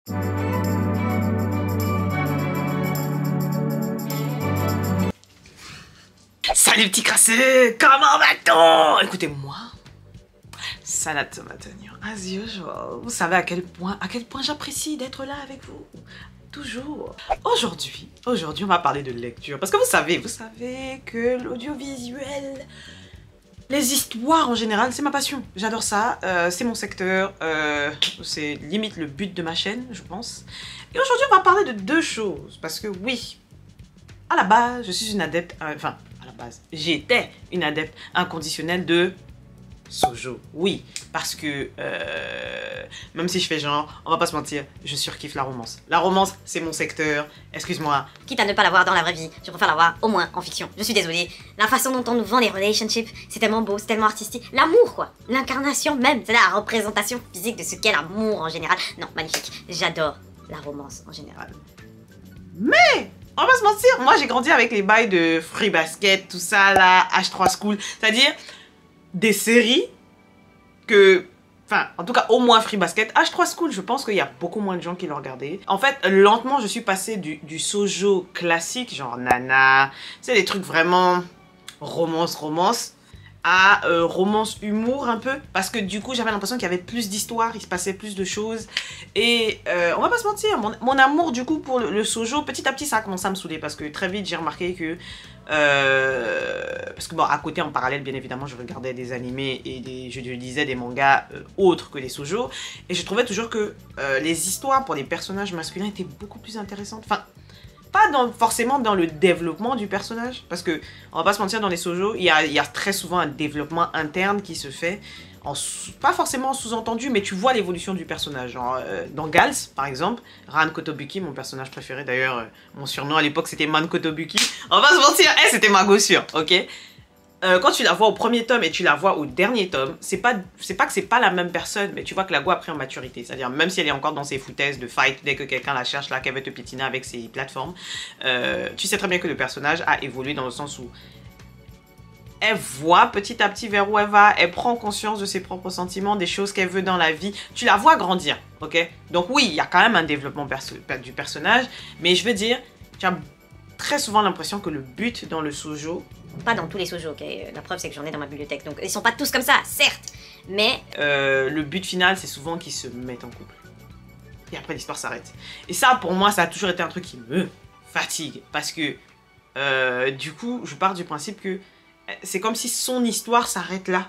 Salut petit crasseux, comment va-t-on? Écoutez-moi, salade tomate oignon, as usual. Vous savez à quel point j'apprécie d'être là avec vous. Toujours. Aujourd'hui, on va parler de lecture. Parce que vous savez que l'audiovisuel, les histoires en général, c'est ma passion. J'adore ça, c'est mon secteur, c'est limite le but de ma chaîne, je pense. Et aujourd'hui, on va parler de deux choses. Parce que oui, à la base, je suis une adepte, enfin, à la base, j'étais une adepte inconditionnelle de Shoujo. Oui, parce que même si je fais genre, on va pas se mentir, je surkiffe la romance. La romance, c'est mon secteur, excuse-moi. Quitte à ne pas l'avoir dans la vraie vie, je préfère l'avoir au moins en fiction. Je suis désolée, la façon dont on nous vend les relationships, c'est tellement beau, c'est tellement artistique. L'amour quoi, l'incarnation même, c'est la représentation physique de ce qu'est l'amour en général. Non, magnifique, j'adore la romance en général. Mais on va pas se mentir, moi j'ai grandi avec les bails de Free Basket, tout ça là, H3 School, c'est-à-dire des séries que, enfin, en tout cas au moins Free Basket, H3 School, je pense qu'il y a beaucoup moins de gens qui l'ont regardé. En fait, lentement, je suis passée du shoujo classique, genre Nana, c'est des trucs vraiment romance, à romance humour un peu, parce que du coup j'avais l'impression qu'il y avait plus d'histoires, il se passait plus de choses, et on va pas se mentir, mon amour du coup pour le shoujo, petit à petit ça a commencé à me saouler, parce que très vite j'ai remarqué que parce que bon, à côté en parallèle bien évidemment je regardais des animés et je lisais des mangas autres que les shoujo, et je trouvais toujours que les histoires pour les personnages masculins étaient beaucoup plus intéressantes, enfin pas forcément dans le développement du personnage, parce que on va pas se mentir, dans les shoujo, il y a très souvent un développement interne qui se fait, pas forcément en sous-entendu, mais tu vois l'évolution du personnage. Genre, dans Gals, par exemple, Ran Kotobuki, mon personnage préféré, d'ailleurs, mon surnom à l'époque c'était Man Kotobuki, on va pas se mentir, c'était ma gossure, ok? Quand tu la vois au premier tome et tu la vois au dernier tome, c'est pas que c'est pas la même personne, mais tu vois que la go a pris en maturité. C'est-à-dire, même si elle est encore dans ses foutaises de fight, dès que quelqu'un la cherche, là, qu'elle veut te piétiner avec ses plateformes, tu sais très bien que le personnage a évolué dans le sens où elle voit petit à petit vers où elle va, elle prend conscience de ses propres sentiments, des choses qu'elle veut dans la vie. Tu la vois grandir, ok? Donc oui, il y a quand même un développement du personnage, mais je veux dire, tu as très souvent l'impression que le but dans le shoujo, Pas dans tous les shoujo, ok? La preuve c'est que j'en ai dans ma bibliothèque, donc ils sont pas tous comme ça, certes, mais le but final c'est souvent qu'ils se mettent en couple. Et après l'histoire s'arrête. Et ça pour moi ça a toujours été un truc qui me fatigue. Parce que du coup je pars du principe que c'est comme si son histoire s'arrête là.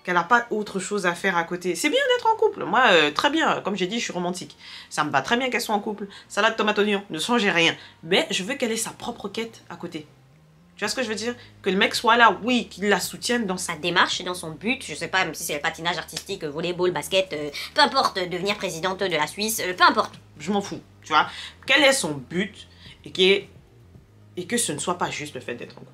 Qu'elle n'a pas autre chose à faire à côté. C'est bien d'être en couple. Moi, très bien. Comme j'ai dit, je suis romantique. Ça me va très bien qu'elle soit en couple. Salade, tomate, oignon. Ne changez rien. Mais je veux qu'elle ait sa propre quête à côté. Tu vois ce que je veux dire? Que le mec soit là, oui, qu'il la soutienne dans sa démarche, dans son but, je sais pas, même si c'est le patinage artistique, volleyball, basket, peu importe, devenir présidente de la Suisse, peu importe. Je m'en fous, tu vois. Quel est son but et que ce ne soit pas juste le fait d'être en couple.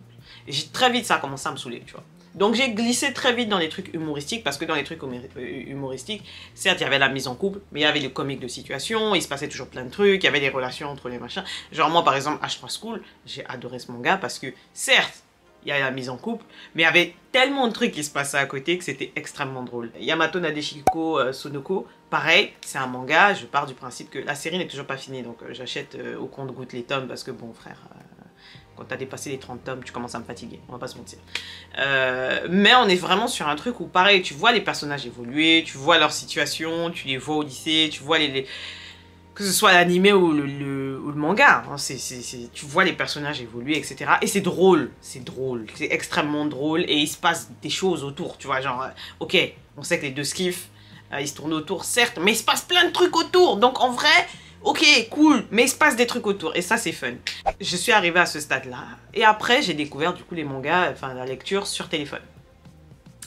Et très vite, ça a commencé à me saouler, tu vois. Donc j'ai glissé très vite dans les trucs humoristiques, parce que dans les trucs humoristiques, certes il y avait la mise en couple, mais il y avait le comique de situation, il se passait toujours plein de trucs, il y avait des relations entre les machins. Genre moi par exemple, H3 School, j'ai adoré ce manga parce que certes, il y a la mise en couple, mais il y avait tellement de trucs qui se passaient à côté que c'était extrêmement drôle. Yamato Nadeshiko Sonoko, pareil, c'est un manga, je pars du principe que la série n'est toujours pas finie, donc j'achète au compte-gouttes les tomes parce que bon frère... Quand t'as dépassé les 30 tomes, tu commences à me fatiguer, on va pas se mentir. Mais on est vraiment sur un truc où, pareil, tu vois les personnages évoluer, tu vois leur situation, tu les vois au lycée, tu vois que ce soit l'animé ou le manga, hein, tu vois les personnages évoluer, etc. Et c'est drôle, c'est extrêmement drôle, et il se passe des choses autour, tu vois, genre, ok, on sait que les deux se kiffent, ils se tournent autour, certes, mais il se passe plein de trucs autour, donc en vrai... Ok, cool, mais il se passe des trucs autour et ça c'est fun. Je suis arrivée à ce stade-là et après j'ai découvert du coup les mangas, enfin la lecture sur téléphone.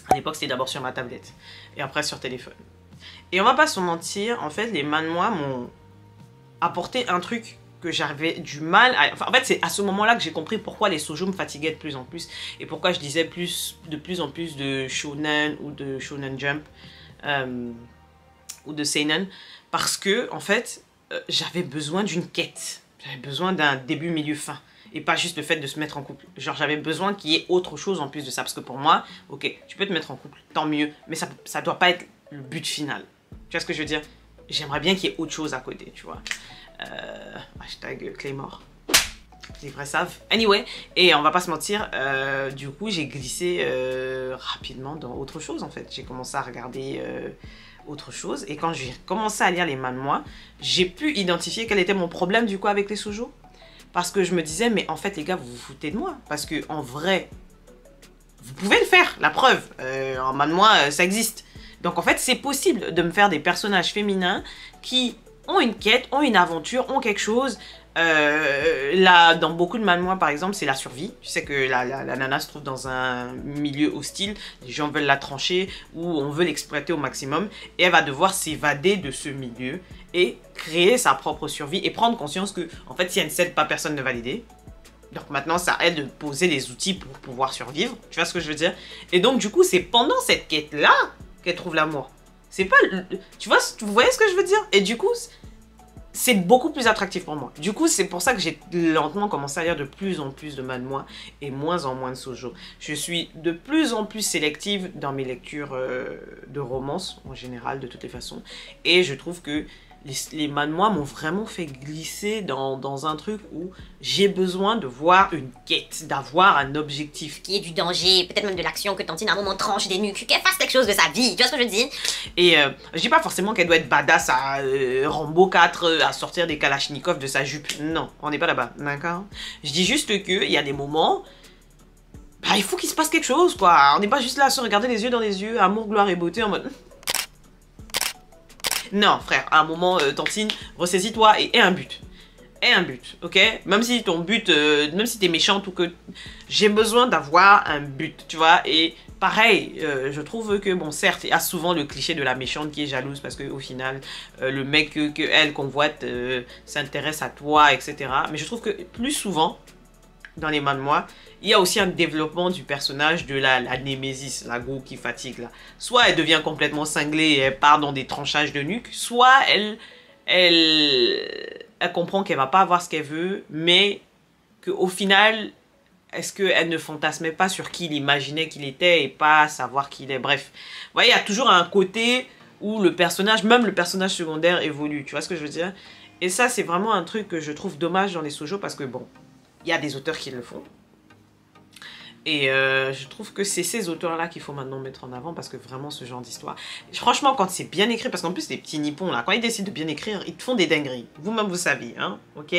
À l'époque c'était d'abord sur ma tablette et après sur téléphone. Et on va pas se mentir, en fait les manhwa m'ont apporté un truc que j'avais du mal à... Enfin, en fait c'est à ce moment-là que j'ai compris pourquoi les shoujo me fatiguaient de plus en plus et pourquoi je lisais de plus en plus de shonen ou de shonen jump ou de seinen, parce que en fait j'avais besoin d'une quête, j'avais besoin d'un début, milieu, fin, et pas juste le fait de se mettre en couple. Genre j'avais besoin qu'il y ait autre chose en plus de ça, parce que pour moi, ok, tu peux te mettre en couple, tant mieux, mais ça doit pas être le but final. Tu vois ce que je veux dire? j'aimerais bien qu'il y ait autre chose à côté, tu vois. Hashtag Claymore. Les vrais savent. Anyway, et on va pas se mentir, du coup, j'ai glissé rapidement dans autre chose, en fait. J'ai commencé à regarder autre chose. Et quand j'ai commencé à lire les manhwa, j'ai pu identifier quel était mon problème, du coup, avec les shoujo. Parce que je me disais, mais en fait, les gars, vous vous foutez de moi. Parce que en vrai, vous pouvez le faire, la preuve. En manhwa, ça existe. Donc, en fait, c'est possible de me faire des personnages féminins qui ont une quête, ont une aventure, ont quelque chose. Là, dans beaucoup de manhwa, par exemple, c'est la survie. Tu sais que la nana se trouve dans un milieu hostile, les gens veulent la trancher ou on veut l'exploiter au maximum et elle va devoir s'évader de ce milieu et créer sa propre survie et prendre conscience que, en fait, si elle ne cède pas, personne ne va l'aider. Donc maintenant, c'est à elle de poser les outils pour pouvoir survivre. Tu vois ce que je veux dire? Et donc, du coup, c'est pendant cette quête-là qu'elle trouve l'amour. C'est pas... Tu vois, vous voyez ce que je veux dire? Et du coup... c'est beaucoup plus attractif pour moi. Du coup, c'est pour ça que j'ai lentement commencé à lire de plus en plus de manhwa et moins en moins de shoujo. Je suis de plus en plus sélective dans mes lectures de romance, en général, de toutes les façons. Et je trouve que les manhwa m'ont vraiment fait glisser dans un truc où j'ai besoin de voir une quête, d'avoir un objectif. Qu'il y ait du danger, peut-être même de l'action, que Tantine à un moment tranche des nuques, qu'elle fasse quelque chose de sa vie, tu vois ce que je dis? Et je dis pas forcément qu'elle doit être badass à Rambo 4, à sortir des kalachnikovs de sa jupe. Non, on n'est pas là-bas, d'accord? Je dis juste qu'il y a des moments... bah, il faut qu'il se passe quelque chose, quoi. On n'est pas juste là à se regarder les yeux dans les yeux, amour, gloire et beauté, en mode... Non, frère, à un moment, Tantine, ressaisis-toi et aie un but. Aie un but, ok? Même si ton but, même si t'es méchante ou que... j'ai besoin d'avoir un but, tu vois? Et pareil, je trouve que, bon, certes, il y a souvent le cliché de la méchante qui est jalouse parce qu'au final, le mec que elle convoite s'intéresse à toi, etc. Mais je trouve que plus souvent, dans les manhwa, il y a aussi un développement du personnage de la némésis, la go qui fatigue là. Soit elle devient complètement cinglée et elle part dans des tranchages de nuque, soit elle comprend qu'elle va pas avoir ce qu'elle veut, mais qu'au final, est-ce qu'elle ne fantasmait pas sur qui il imaginait qu'il était et pas savoir qui il est. Bref, vous voyez, il y a toujours un côté où le personnage, même le personnage secondaire évolue, tu vois ce que je veux dire? Et ça, c'est vraiment un truc que je trouve dommage dans les shoujo parce que bon, il y a des auteurs qui le font. Et je trouve que c'est ces auteurs-là qu'il faut maintenant mettre en avant parce que vraiment ce genre d'histoire... Franchement, quand c'est bien écrit, parce qu'en plus les petits nippons là, quand ils décident de bien écrire, ils te font des dingueries. Vous-même vous savez, hein, ok?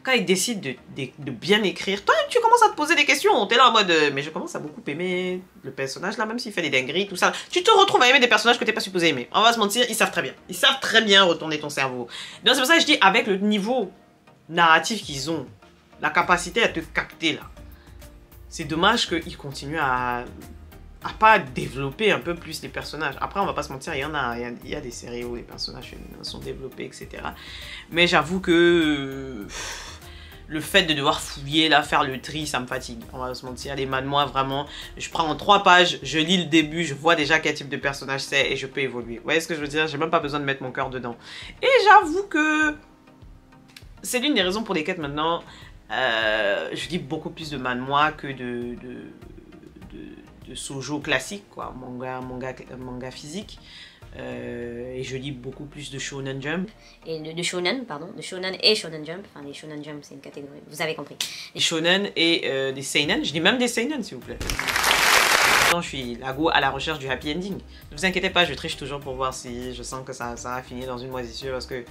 Quand ils décident de bien écrire, toi tu commences à te poser des questions. T'es là en mode, mais je commence à beaucoup aimer le personnage là, même s'il fait des dingueries, tout ça. Tu te retrouves à aimer des personnages que t'es pas supposé aimer. On va se mentir, ils savent très bien. Ils savent très bien retourner ton cerveau. Donc c'est pour ça que je dis, avec le niveau narratif qu'ils ont, la capacité à te capter là, c'est dommage qu'ils continuent à pas développer un peu plus les personnages. Après, on va pas se mentir, il y a des séries où les personnages féminins sont développés, etc. Mais j'avoue que le fait de devoir fouiller, là, faire le tri, ça me fatigue. On va se mentir, les manhwa, vraiment, je prends en 3 pages, je lis le début, je vois déjà quel type de personnage c'est et je peux évoluer. Vous voyez ce que je veux dire? J'ai même pas besoin de mettre mon cœur dedans. Et j'avoue que c'est l'une des raisons pour lesquelles maintenant... je lis beaucoup plus de manhwa que de shoujo classique, quoi, manga physique. Et je lis beaucoup plus de Shonen Jump. Et de Shonen, pardon, de Shonen et Shonen Jump. Enfin, les Shonen Jump, c'est une catégorie, vous avez compris. Des Shonen et des Seinen. Je lis même des Seinen, s'il vous plaît. Je suis à la recherche du happy ending. Ne vous inquiétez pas, je triche toujours pour voir si je sens que ça va finir dans une moisissure parce que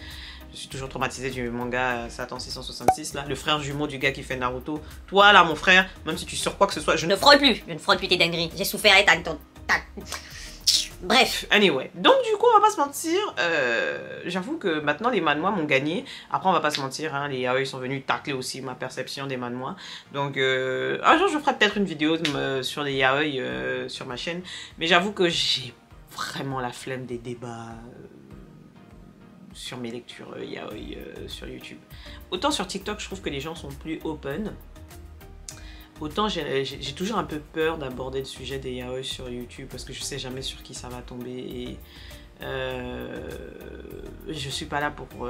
je suis toujours traumatisée du manga Satan 666 là, le frère jumeau du gars qui fait Naruto. Toi là, mon frère, même si tu sors quoi que ce soit, je ne frôle plus. Je ne frôle plus tes dingueries. J'ai souffert et Bref. Anyway, donc du coup, on va pas se mentir, j'avoue que maintenant les manhwa m'ont gagné. Après, on va pas se mentir, hein, les yaoi sont venus tacler aussi ma perception des manhwa. Donc, un jour, je ferai peut-être une vidéo sur les yaoi sur ma chaîne. Mais j'avoue que j'ai vraiment la flemme des débats sur mes lectures yaoi sur YouTube. Autant sur TikTok, je trouve que les gens sont plus open. Autant j'ai toujours un peu peur d'aborder le sujet des yaoi sur YouTube parce que je sais jamais sur qui ça va tomber et je suis pas là pour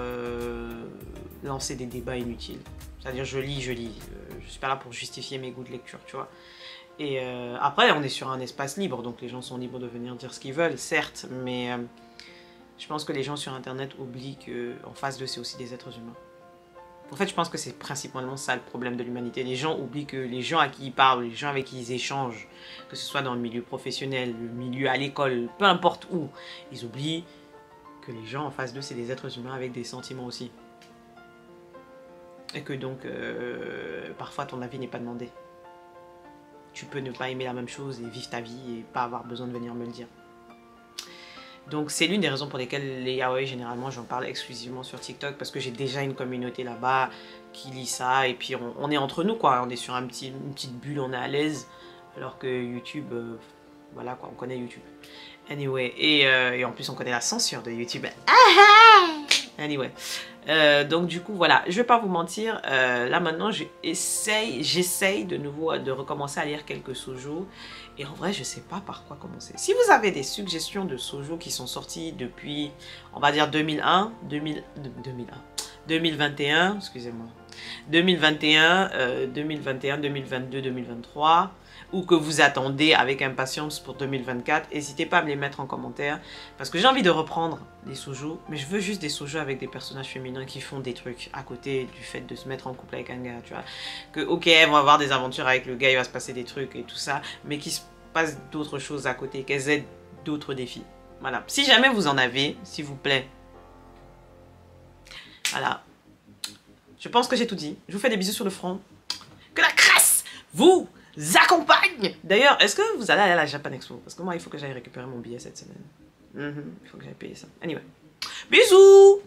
lancer des débats inutiles. C'est-à-dire je lis, je suis pas là pour justifier mes goûts de lecture, tu vois. Et après on est sur un espace libre donc les gens sont libres de venir dire ce qu'ils veulent, certes, mais Je pense que les gens sur Internet oublient qu'en face d'eux, c'est aussi des êtres humains. En fait, je pense que c'est principalement ça le problème de l'humanité. Les gens oublient que les gens à qui ils parlent, les gens avec qui ils échangent, que ce soit dans le milieu professionnel, le milieu à l'école, peu importe où, ils oublient que les gens en face d'eux, c'est des êtres humains avec des sentiments aussi. Et que donc, parfois, ton avis n'est pas demandé. Tu peux ne pas aimer la même chose et vivre ta vie et pas avoir besoin de venir me le dire. Donc c'est l'une des raisons pour lesquelles les yaoi, généralement, j'en parle exclusivement sur TikTok, parce que j'ai déjà une communauté là-bas qui lit ça, et puis on est entre nous, quoi. On est sur une petite bulle, on est à l'aise, alors que YouTube, voilà quoi, on connaît YouTube. Anyway, et en plus on connaît la censure de YouTube. Anyway, donc du coup voilà, je vais pas vous mentir, là maintenant j'essaye de nouveau de recommencer à lire quelques shoujo, et en vrai je sais pas par quoi commencer. Si vous avez des suggestions de shoujo qui sont sortis depuis, on va dire 2021, excusez-moi, 2021, 2022, 2023, ou que vous attendez avec impatience pour 2024, n'hésitez pas à me les mettre en commentaire, parce que j'ai envie de reprendre des shoujo, mais je veux juste des shoujo avec des personnages féminins qui font des trucs à côté du fait de se mettre en couple avec un gars, tu vois. Que ok, elles vont avoir des aventures avec le gars, il va se passer des trucs et tout ça, mais qu'il se passe d'autres choses à côté, qu'elles aient d'autres défis. Voilà, si jamais vous en avez, s'il vous plaît. Voilà. Je pense que j'ai tout dit. Je vous fais des bisous sur le front. Que la crasse vous accompagne. D'ailleurs, est-ce que vous allez aller à la Japan Expo? Parce que moi, il faut que j'aille récupérer mon billet cette semaine. Il faut que j'aille payer ça. Anyway. Bisous.